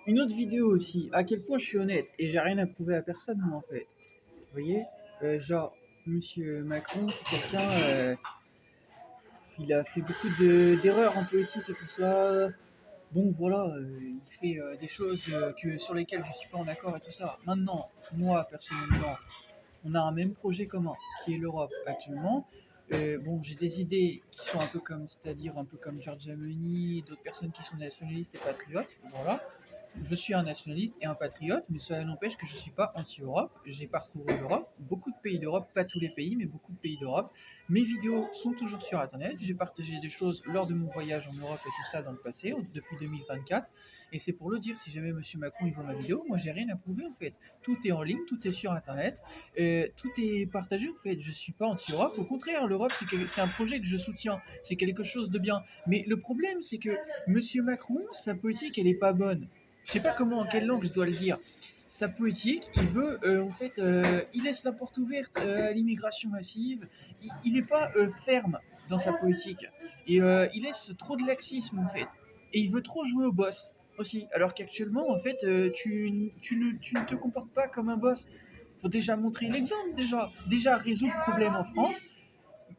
une autre vidéo aussi, à quel point je suis honnête et j'ai rien à prouver à personne, moi, en fait. Vous voyez? Genre, Monsieur Macron, c'est quelqu'un, il a fait beaucoup d'erreurs en politique et tout ça. Bon, voilà, il fait des choses sur lesquelles je suis pas en accord et tout ça. Maintenant, moi, personnellement, on a un même projet commun, qui est l'Europe actuellement. Bon, j'ai des idées qui sont un peu comme, c'est-à-dire un peu comme Giorgia Meloni, d'autres personnes qui sont nationalistes et patriotes. Voilà. Je suis un nationaliste et un patriote, mais cela n'empêche que je ne suis pas anti-Europe. J'ai parcouru l'Europe, beaucoup de pays d'Europe, pas tous les pays, mais beaucoup de pays d'Europe. Mes vidéos sont toujours sur Internet. J'ai partagé des choses lors de mon voyage en Europe et tout ça dans le passé, depuis 2024. Et c'est pour le dire, si jamais Monsieur Macron il voit ma vidéo, moi j'ai rien à prouver en fait. Tout est en ligne, tout est sur Internet, tout est partagé en fait. Je suis pas anti-Europe. Au contraire, l'Europe c'est un projet que je soutiens. C'est quelque chose de bien. Mais le problème c'est que Monsieur Macron, sa politique elle est pas bonne. Je sais pas comment, en quelle langue je dois le dire. Sa politique, il veut, en fait, il laisse la porte ouverte à l'immigration massive. Il n'est pas ferme dans sa politique. Et il laisse trop de laxisme, en fait. Et il veut trop jouer au boss aussi. Alors qu'actuellement, en fait, tu ne te comportes pas comme un boss. Faut déjà montrer l'exemple, déjà. Déjà résoudre le problème en France,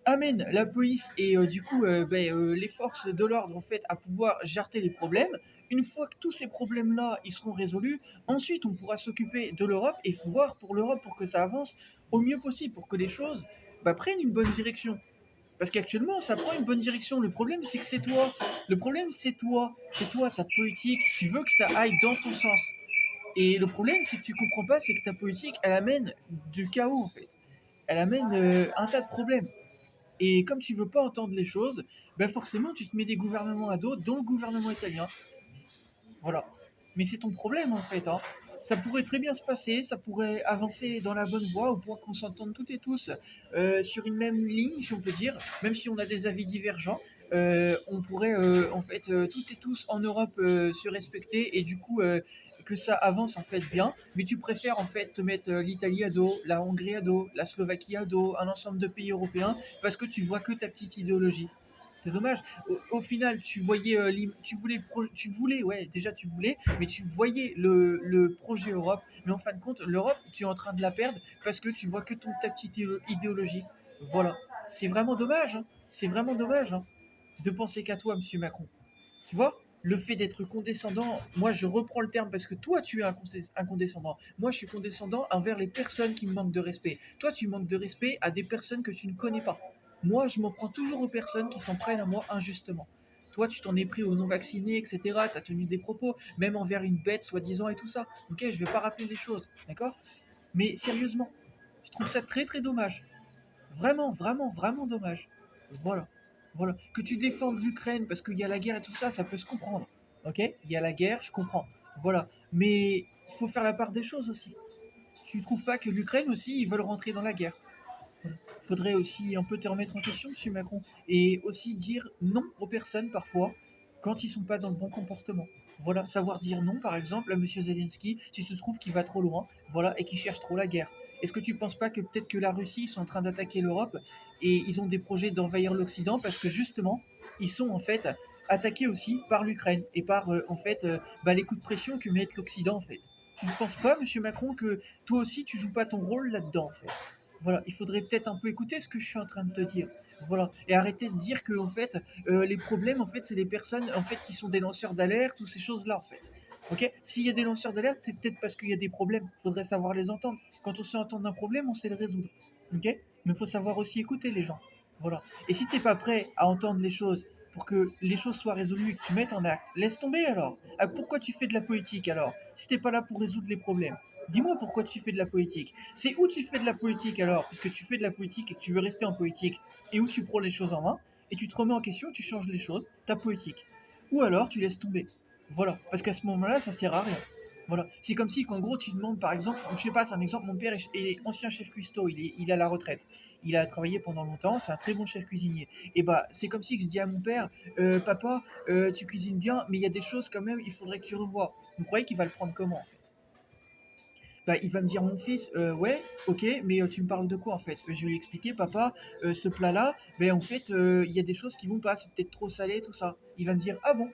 amène la police et les forces de l'ordre en fait à pouvoir jarter les problèmes. Une fois que tous ces problèmes-là ils seront résolus, ensuite on pourra s'occuper de l'Europe et voir pour l'Europe pour que ça avance au mieux possible, pour que les choses prennent une bonne direction. Parce qu'actuellement, ça prend une bonne direction. Le problème, c'est que c'est toi. Le problème, c'est toi. C'est toi, ta politique. Tu veux que ça aille dans ton sens. Et le problème, c'est que tu comprends pas, c'est que ta politique, elle amène du chaos, en fait. Elle amène un tas de problèmes. Et comme tu veux pas entendre les choses, ben forcément tu te mets des gouvernements à dos, dont le gouvernement italien. Voilà. Mais c'est ton problème en fait. Hein. Ça pourrait très bien se passer, ça pourrait avancer dans la bonne voie au point qu'on s'entende toutes et tous sur une même ligne, si on peut dire, même si on a des avis divergents. On pourrait toutes et tous en Europe se respecter et du coup que ça avance en fait bien, mais tu préfères en fait te mettre l'Italie à dos, la Hongrie à dos, la Slovaquie à dos, un ensemble de pays européens parce que tu vois que ta petite idéologie. C'est dommage. Au final, tu voyais, tu voulais, ouais, déjà tu voulais, mais tu voyais le projet Europe. Mais en fin de compte, l'Europe, tu es en train de la perdre parce que tu vois que ta petite idéologie. Voilà. C'est vraiment dommage. Hein. C'est vraiment dommage hein, de penser qu'à toi, Monsieur Macron. Tu vois, le fait d'être condescendant, moi je reprends le terme parce que toi tu es un condescendant. Moi je suis condescendant envers les personnes qui me manquent de respect. Toi tu manques de respect à des personnes que tu ne connais pas. Moi je m'en prends toujours aux personnes qui s'en prennent à moi injustement. Toi tu t'en es pris aux non-vaccinés, etc. Tu as tenu des propos, même envers une bête soi-disant et tout ça. Ok, je vais pas rappeler les choses, d'accord? Mais sérieusement, je trouve ça très très dommage. Vraiment, vraiment, vraiment dommage. Voilà. Voilà. Que tu défendes l'Ukraine parce qu'il y a la guerre et tout ça, ça peut se comprendre. Ok? Il y a la guerre, je comprends. Voilà. Mais il faut faire la part des choses aussi. Tu trouves pas que l'Ukraine aussi, ils veulent rentrer dans la guerre? Voilà. Faudrait aussi un peu te remettre en question, monsieur Macron. Et aussi dire non aux personnes parfois quand ils sont pas dans le bon comportement. Voilà, savoir dire non, par exemple, à monsieur Zelensky, si tu trouves qu'il va trop loin, voilà, et qu'il cherche trop la guerre. Est-ce que tu penses pas que peut-être que la Russie sont en train d'attaquer l'Europe et ils ont des projets d'envahir l'Occident parce que justement, ils sont en fait attaqués aussi par l'Ukraine et par les coups de pression que met l'Occident en fait. Tu ne penses pas, monsieur Macron, que toi aussi tu joues pas ton rôle là-dedans en fait? Voilà, il faudrait peut-être un peu écouter ce que je suis en train de te dire. Voilà, et arrêter de dire que en fait, les problèmes, en fait, c'est les personnes en fait qui sont des lanceurs d'alerte ou ces choses-là, en fait. Ok? S'il y a des lanceurs d'alerte, c'est peut-être parce qu'il y a des problèmes. Il faudrait savoir les entendre. Quand on sait entendre un problème, on sait le résoudre. Ok? Mais il faut savoir aussi écouter les gens. Voilà. Et si t'es pas prêt à entendre les choses pour que les choses soient résolues et que tu mettes en acte, laisse tomber alors. Ah, pourquoi tu fais de la politique alors? Si t'es pas là pour résoudre les problèmes. Dis-moi pourquoi tu fais de la politique. C'est où tu fais de la politique alors, puisque tu fais de la politique et que tu veux rester en politique, et où tu prends les choses en main, et tu te remets en question, tu changes les choses, ta politique. Ou alors tu laisses tomber. Voilà, parce qu'à ce moment-là, ça sert à rien. Voilà, c'est comme si, qu'en gros, tu demandes, par exemple, je sais pas, c'est un exemple, mon père est ancien chef cuistot, il est à la retraite. Il a travaillé pendant longtemps, c'est un très bon chef cuisinier. Et bah, c'est comme si que je dis à mon père, papa, tu cuisines bien, mais il y a des choses quand même, il faudrait que tu revoies. Vous croyez qu'il va le prendre comment en fait? Bah, il va me dire, mon fils, ouais, ok, mais tu me parles de quoi en fait? Je vais lui expliquer, papa, ce plat-là, ben en fait, il y a des choses qui vont pas, c'est peut-être trop salé, tout ça. Il va me dire, ah bon?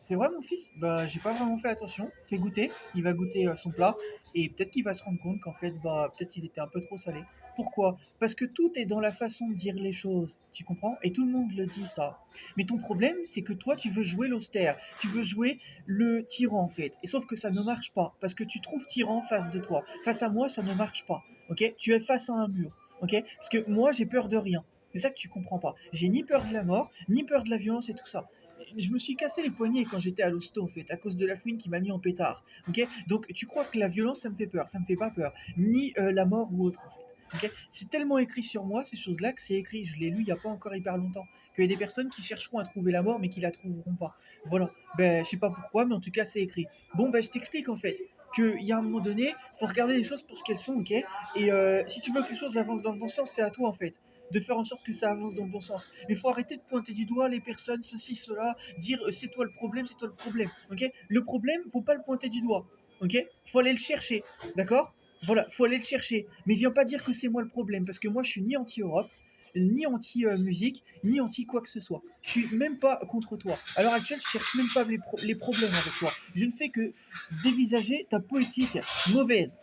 C'est vrai, mon fils? Bah, j'ai pas vraiment fait attention. Fais goûter. Il va goûter son plat et peut-être qu'il va se rendre compte qu'en fait, bah, peut-être il était un peu trop salé. Pourquoi? Parce que tout est dans la façon de dire les choses. Tu comprends? Et tout le monde le dit ça. Mais ton problème, c'est que toi, tu veux jouer l'austère. Tu veux jouer le tyran, en fait. Et sauf que ça ne marche pas. Parce que tu trouves tyran face de toi. Face à moi, ça ne marche pas. Ok? Tu es face à un mur. Ok? Parce que moi, j'ai peur de rien. C'est ça que tu comprends pas. J'ai ni peur de la mort, ni peur de la violence et tout ça. Je me suis cassé les poignets quand j'étais à l'hosto en fait, à cause de la fouine qui m'a mis en pétard. Ok? Donc tu crois que la violence ça me fait peur? Ça me fait pas peur, ni la mort ou autre en fait. Ok? C'est tellement écrit sur moi ces choses-là que c'est écrit. Je l'ai lu il y a pas encore hyper longtemps. Qu'il y a des personnes qui chercheront à trouver la mort mais qui la trouveront pas. Voilà. Ben je sais pas pourquoi, mais en tout cas c'est écrit. Bon ben je t'explique en fait qu'il y a un moment donné, faut regarder les choses pour ce qu'elles sont, ok? Et si tu veux que les choses avancent dans le bon sens, c'est à toi en fait de faire en sorte que ça avance dans le bon sens. Mais il faut arrêter de pointer du doigt les personnes, ceci, cela, dire c'est toi le problème, c'est toi le problème. Ok? Le problème, faut pas le pointer du doigt. Ok? Faut aller le chercher. D'accord? Voilà, faut aller le chercher. Mais viens pas dire que c'est moi le problème, parce que moi je suis ni anti-Europe, ni anti-musique, ni anti quoi que ce soit. Je suis même pas contre toi. À l'heure actuelle, je cherche même pas les problèmes avec toi. Je ne fais que dévisager ta politique mauvaise.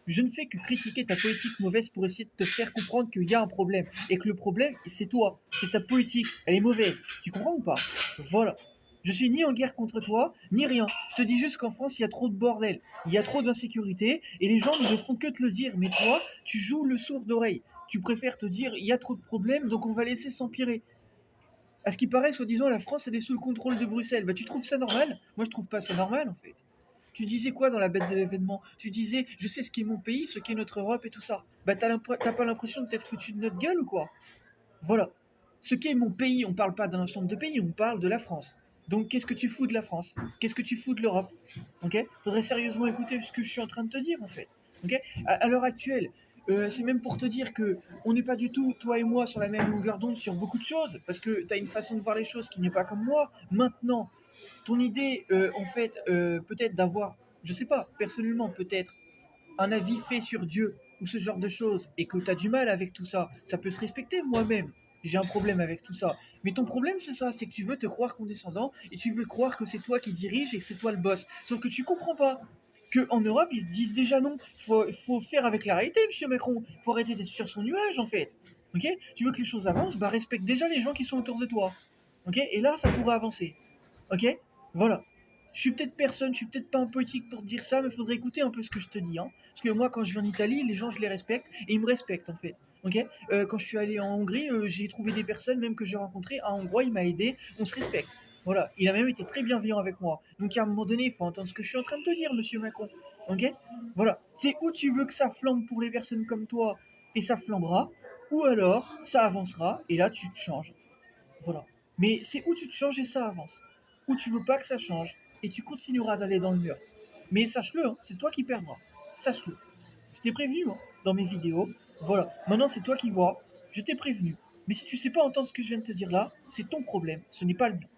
Je ne fais que critiquer ta politique mauvaise pour essayer de te faire comprendre qu'il y a un problème. Et que le problème, c'est toi. C'est ta politique. Elle est mauvaise. Tu comprends ou pas? Voilà. Je suis ni en guerre contre toi, ni rien. Je te dis juste qu'en France, il y a trop de bordel. Il y a trop d'insécurité. Et les gens ne font que te le dire. Mais toi, tu joues le sourd d'oreille. Tu préfères te dire, il y a trop de problèmes, donc on va laisser s'empirer. À ce qui paraît, soi-disant, la France, elle est sous le contrôle de Bruxelles. Bah, tu trouves ça normal? Moi, je trouve pas ça normal, en fait. Tu disais quoi dans la bête de l'événement? Tu disais, je sais ce qu'est mon pays, ce qu'est notre Europe et tout ça. Bah, t'as pas l'impression de t'être foutu de notre gueule ou quoi? Voilà. Ce qu'est mon pays, on parle pas d'un ensemble de pays, on parle de la France. Donc, qu'est-ce que tu fous de la France? Qu'est-ce que tu fous de l'Europe? Ok? Faudrait sérieusement écouter ce que je suis en train de te dire, en fait. Ok? À l'heure actuelle, c'est même pour te dire que on n'est pas du tout, toi et moi, sur la même longueur d'onde sur beaucoup de choses, parce que tu as une façon de voir les choses qui n'est pas comme moi. Maintenant, ton idée, en fait, peut-être d'avoir, je sais pas, personnellement, peut-être un avis fait sur Dieu ou ce genre de choses et que tu as du mal avec tout ça, ça peut se respecter. Moi-même, j'ai un problème avec tout ça. Mais ton problème, c'est ça, c'est que tu veux te croire condescendant et tu veux croire que c'est toi qui dirige et que c'est toi le boss. Sauf que tu comprends pas qu'en Europe, ils se disent déjà non. Faut faire avec la réalité, monsieur Macron. Faut arrêter d'être sur son nuage, en fait. Ok? Tu veux que les choses avancent, bah respecte déjà les gens qui sont autour de toi. Ok? Et là, ça pourrait avancer. Ok? Voilà. Je suis peut-être personne, je suis peut-être pas un politique pour te dire ça, mais il faudrait écouter un peu ce que je te dis. Hein. Parce que moi, quand je vais en Italie, les gens, je les respecte et ils me respectent en fait. Ok? Quand je suis allé en Hongrie, j'ai trouvé des personnes, même que j'ai rencontrées. Un Hongrois, il m'a aidé, on se respecte. Voilà. Il a même été très bienveillant avec moi. Donc à un moment donné, il faut entendre ce que je suis en train de te dire, monsieur Macron. Ok? Voilà. C'est où tu veux que ça flambe pour les personnes comme toi et ça flambera, ou alors ça avancera et là tu te changes. Voilà. Mais c'est où tu te changes et ça avance. Où tu veux pas que ça change et tu continueras d'aller dans le mur. Mais sache-le, hein, c'est toi qui perdras. Sache-le. Je t'ai prévenu hein, dans mes vidéos. Voilà. Maintenant, c'est toi qui vois. Je t'ai prévenu. Mais si tu sais pas entendre ce que je viens de te dire là, c'est ton problème. Ce n'est pas le mien.